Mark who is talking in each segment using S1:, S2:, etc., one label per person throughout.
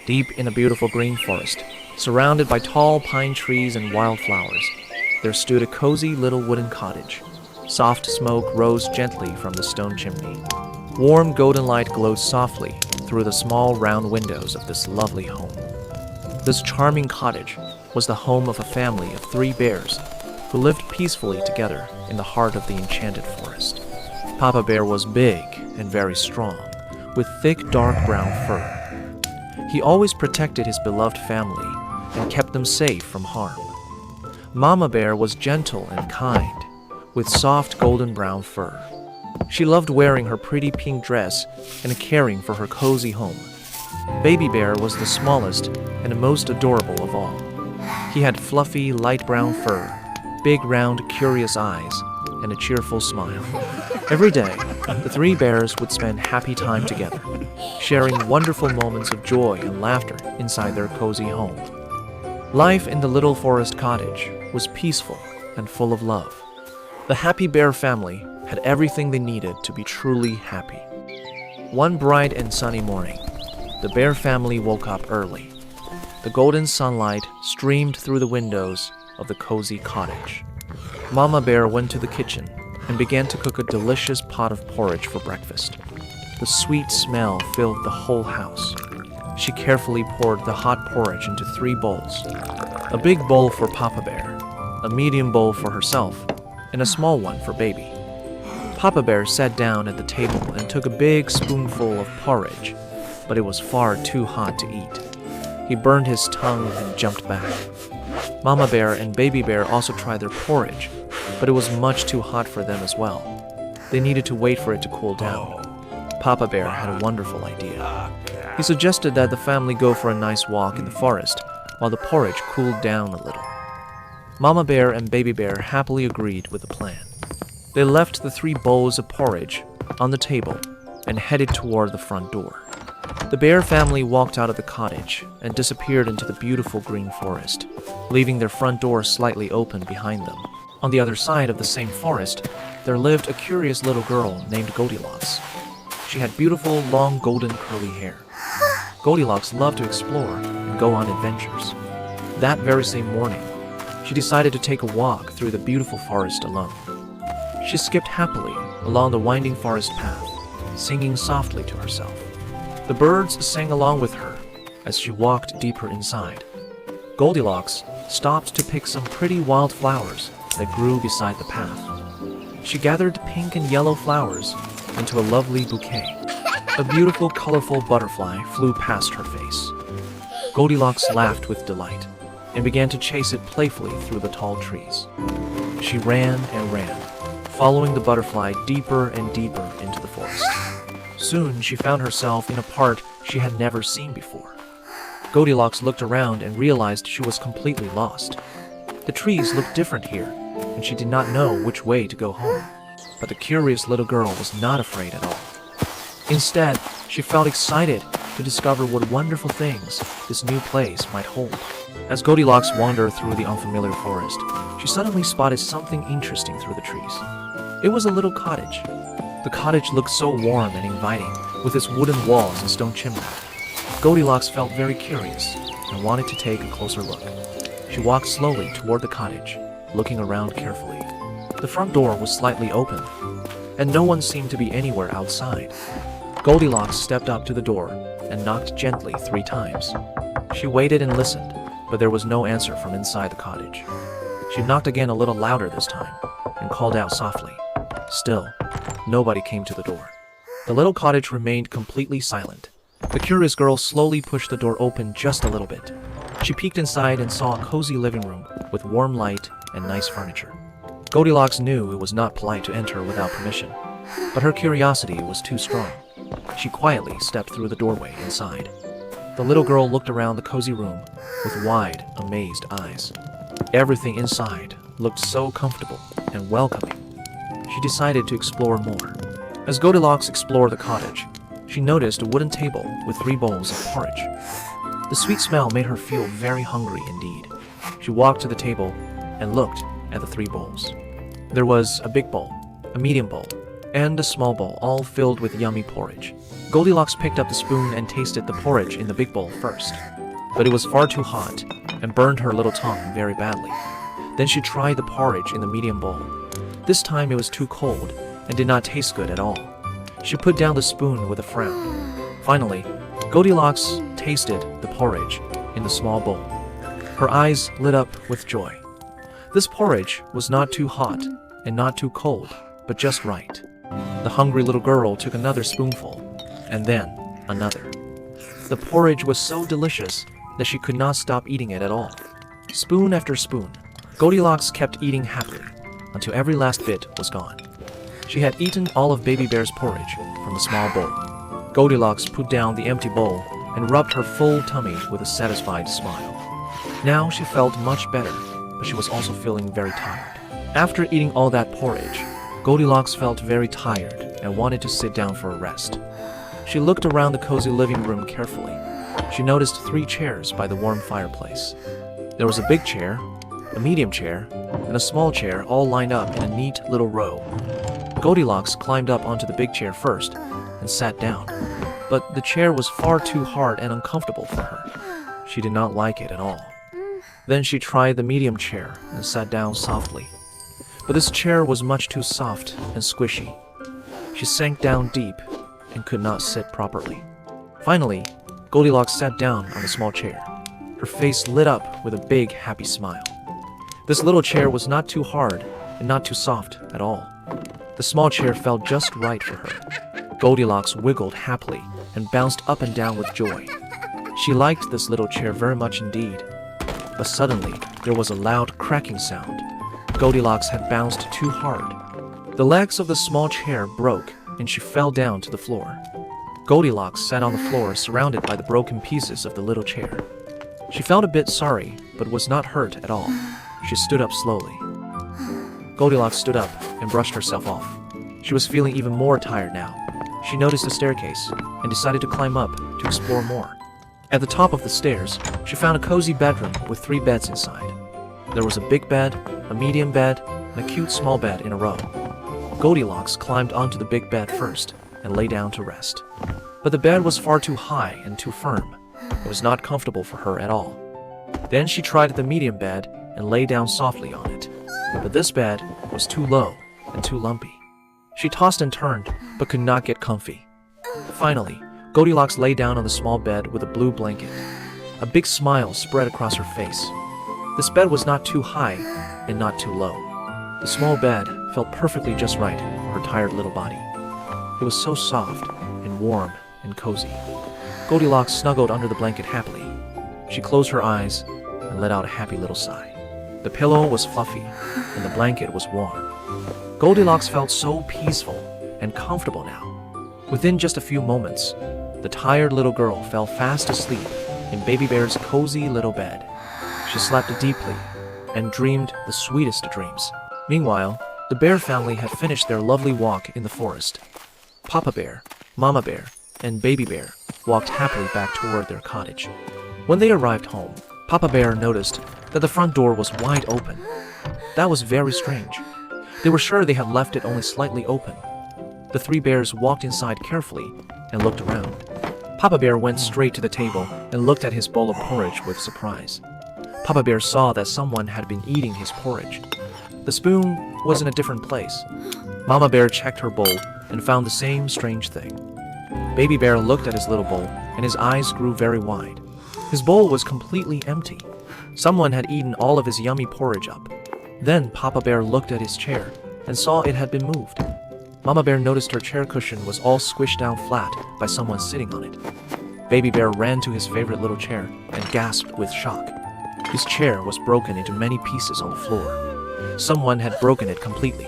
S1: Deep in a beautiful green forest, surrounded by tall pine trees and wildflowers, there stood a cozy little wooden cottage. Soft smoke rose gently from the stone chimney. Warm golden light glowed softly through the small round windows of this lovely home. This charming cottage was the home of a family of 3 bears who lived peacefully together in the heart of the enchanted forest. Papa Bear was big and very strong, with thick dark brown fur. He always protected his beloved family and kept them safe from harm. Mama Bear was gentle and kind, with soft golden brown fur. She loved wearing her pretty pink dress and caring for her cozy home. Baby Bear was the smallest and most adorable of all. He had fluffy light brown fur, big round curious eyes, and a cheerful smile. Every day, the 3 bears would spend happy time together, sharing wonderful moments of joy and laughter inside their cozy home. Life in the little forest cottage was peaceful and full of love. The happy bear family had everything they needed to be truly happy. One bright and sunny morning, the bear family woke up early. The golden sunlight streamed through the windows of the cozy cottage. Mama Bear went to the kitchen and began to cook a delicious pot of porridge for breakfast. The sweet smell filled the whole house. She carefully poured the hot porridge into 3 bowls. A big bowl for Papa Bear, a medium bowl for herself, and a small one for Baby. Papa Bear sat down at the table and took a big spoonful of porridge, but it was far too hot to eat. He burned his tongue and jumped back. Mama Bear and Baby Bear also tried their porridge, but it was much too hot for them as well. They needed to wait for it to cool down. Papa Bear had a wonderful idea. He suggested that the family go for a nice walk in the forest while the porridge cooled down a little. Mama Bear and Baby Bear happily agreed with the plan. They left the 3 bowls of porridge on the table and headed toward the front door. The bear family walked out of the cottage and disappeared into the beautiful green forest, leaving their front door slightly open behind them. On the other side of the same forest, there lived a curious little girl named Goldilocks. She had beautiful, long, golden, curly hair. Goldilocks loved to explore and go on adventures. That very same morning, she decided to take a walk through the beautiful forest alone. She skipped happily along the winding forest path, singing softly to herself. The birds sang along with her as she walked deeper inside. Goldilocks stopped to pick some pretty wild flowers that grew beside the path. She gathered pink and yellow flowers into a lovely bouquet. A beautiful, colorful butterfly flew past her face. Goldilocks laughed with delight and began to chase it playfully through the tall trees. She ran and ran, following the butterfly deeper and deeper into the forest. Soon she found herself in a part she had never seen before. Goldilocks looked around and realized she was completely lost. The trees looked different here, and she did not know which way to go home. But the curious little girl was not afraid at all. Instead, she felt excited to discover what wonderful things this new place might hold. As Goldilocks wandered through the unfamiliar forest, she suddenly spotted something interesting through the trees. It was a little cottage. The cottage looked so warm and inviting, with its wooden walls and stone chimney. Goldilocks felt very curious and wanted to take a closer look. She walked slowly toward the cottage, looking around carefully. The front door was slightly open, and no one seemed to be anywhere outside. Goldilocks stepped up to the door and knocked gently 3 times. She waited and listened, but there was no answer from inside the cottage. She knocked again a little louder this time and called out softly. Still, nobody came to the door. The little cottage remained completely silent. The curious girl slowly pushed the door open just a little bit. She peeked inside and saw a cozy living room with warm light and nice furniture. Goldilocks knew it was not polite to enter without permission, but her curiosity was too strong. She quietly stepped through the doorway inside. The little girl looked around the cozy room with wide, amazed eyes. Everything inside looked so comfortable and welcoming. She decided to explore more. As Goldilocks explored the cottage, she noticed a wooden table with 3 bowls of porridge. The sweet smell made her feel very hungry indeed. She walked to the table and looked at the 3 bowls. There was a big bowl, a medium bowl, and a small bowl all filled with yummy porridge. Goldilocks picked up the spoon and tasted the porridge in the big bowl first, but it was far too hot and burned her little tongue very badly. Then she tried the porridge in the medium bowl. This time it was too cold and did not taste good at all. She put down the spoon with a frown. Finally, Goldilocks tasted the porridge in the small bowl. Her eyes lit up with joy. This porridge was not too hot and not too cold, but just right. The hungry little girl took another spoonful, and then another. The porridge was so delicious that she could not stop eating it at all. Spoon after spoon, Goldilocks kept eating happily until every last bit was gone. She had eaten all of Baby Bear's porridge from the small bowl. Goldilocks put down the empty bowl and rubbed her full tummy with a satisfied smile. Now she felt much better, but she was also feeling very tired. After eating all that porridge, Goldilocks felt very tired and wanted to sit down for a rest. She looked around the cozy living room carefully. She noticed 3 chairs by the warm fireplace. There was a big chair, a medium chair, and a small chair all lined up in a neat little row. Goldilocks climbed up onto the big chair first and sat down, but the chair was far too hard and uncomfortable for her. She did not like it at all. Then she tried the medium chair and sat down softly. But this chair was much too soft and squishy. She sank down deep and could not sit properly. Finally, Goldilocks sat down on the small chair. Her face lit up with a big, happy smile. This little chair was not too hard and not too soft at all. The small chair felt just right for her. Goldilocks wiggled happily and bounced up and down with joy. She liked this little chair very much indeed. But suddenly, there was a loud cracking sound. Goldilocks had bounced too hard. The legs of the small chair broke and she fell down to the floor. Goldilocks sat on the floor surrounded by the broken pieces of the little chair. She felt a bit sorry, but was not hurt at all. She stood up slowly. Goldilocks stood up and brushed herself off. She was feeling even more tired now. She noticed a staircase and decided to climb up to explore more. At the top of the stairs, she found a cozy bedroom with 3 beds inside. There was a big bed, a medium bed, and a cute small bed in a row. Goldilocks climbed onto the big bed first and lay down to rest. But the bed was far too high and too firm. It was not comfortable for her at all. Then she tried the medium bed and lay down softly on it. But this bed was too low and too lumpy. She tossed and turned, but could not get comfy. Finally, Goldilocks lay down on the small bed with a blue blanket. A big smile spread across her face. This bed was not too high and not too low. The small bed felt perfectly just right for her tired little body. It was so soft and warm and cozy. Goldilocks snuggled under the blanket happily. She closed her eyes and let out a happy little sigh. The pillow was fluffy and the blanket was warm. Goldilocks felt so peaceful and comfortable now. Within just a few moments, the tired little girl fell fast asleep in Baby Bear's cozy little bed. She slept deeply and dreamed the sweetest dreams. Meanwhile, the bear family had finished their lovely walk in the forest. Papa Bear, Mama Bear, and Baby Bear walked happily back toward their cottage. When they arrived home, Papa Bear noticed that the front door was wide open. That was very strange. They were sure they had left it only slightly open. The 3 bears walked inside carefully and looked around. Papa Bear went straight to the table and looked at his bowl of porridge with surprise. Papa Bear saw that someone had been eating his porridge. The spoon was in a different place. Mama Bear checked her bowl and found the same strange thing. Baby Bear looked at his little bowl and his eyes grew very wide. His bowl was completely empty. Someone had eaten all of his yummy porridge up. Then Papa Bear looked at his chair and saw it had been moved. Mama Bear noticed her chair cushion was all squished down flat by someone sitting on it. Baby Bear ran to his favorite little chair and gasped with shock. His chair was broken into many pieces on the floor. Someone had broken it completely.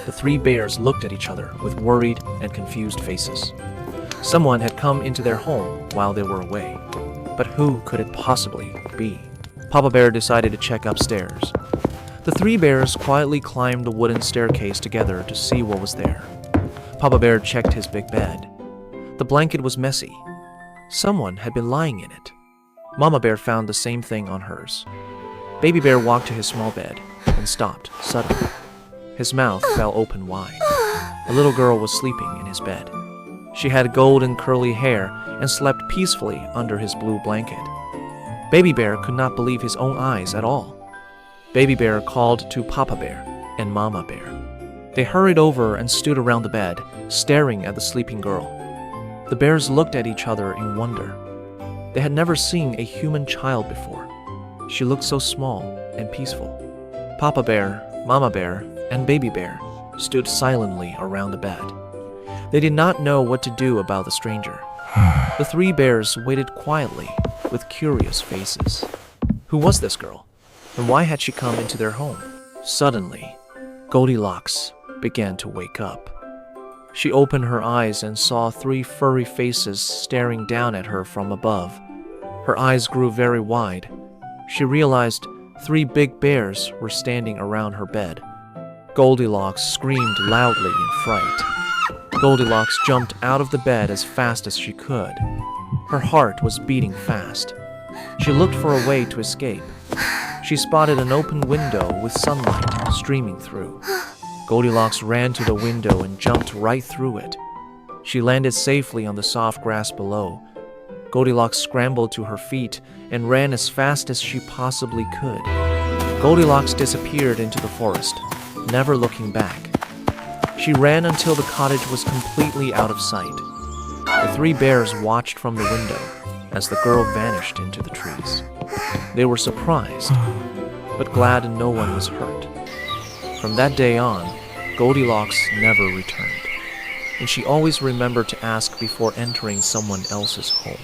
S1: The 3 bears looked at each other with worried and confused faces. Someone had come into their home while they were away. But who could it possibly be? Papa Bear decided to check upstairs. The 3 bears quietly climbed the wooden staircase together to see what was there. Papa Bear checked his big bed. The blanket was messy. Someone had been lying in it. Mama Bear found the same thing on hers. Baby Bear walked to his small bed and stopped suddenly. His mouth fell open wide. A little girl was sleeping in his bed. She had golden curly hair and slept peacefully under his blue blanket. Baby Bear could not believe his own eyes at all. Baby Bear called to Papa Bear and Mama Bear. They hurried over and stood around the bed, staring at the sleeping girl. The bears looked at each other in wonder. They had never seen a human child before. She looked so small and peaceful. Papa Bear, Mama Bear, and Baby Bear stood silently around the bed. They did not know what to do about the stranger. The three bears waited quietly with curious faces. Who was this girl? And why had she come into their home? Suddenly, Goldilocks began to wake up. She opened her eyes and saw three furry faces staring down at her from above. Her eyes grew very wide. She realized three big bears were standing around her bed. Goldilocks screamed loudly in fright. Goldilocks jumped out of the bed as fast as she could. Her heart was beating fast. She looked for a way to escape. She spotted an open window with sunlight streaming through. Goldilocks ran to the window and jumped right through it. She landed safely on the soft grass below. Goldilocks scrambled to her feet and ran as fast as she possibly could. Goldilocks disappeared into the forest, never looking back. She ran until the cottage was completely out of sight. The three bears watched from the window as the girl vanished into the trees. They were surprised, but glad no one was hurt. From that day on, Goldilocks never returned, and she always remembered to ask before entering someone else's home.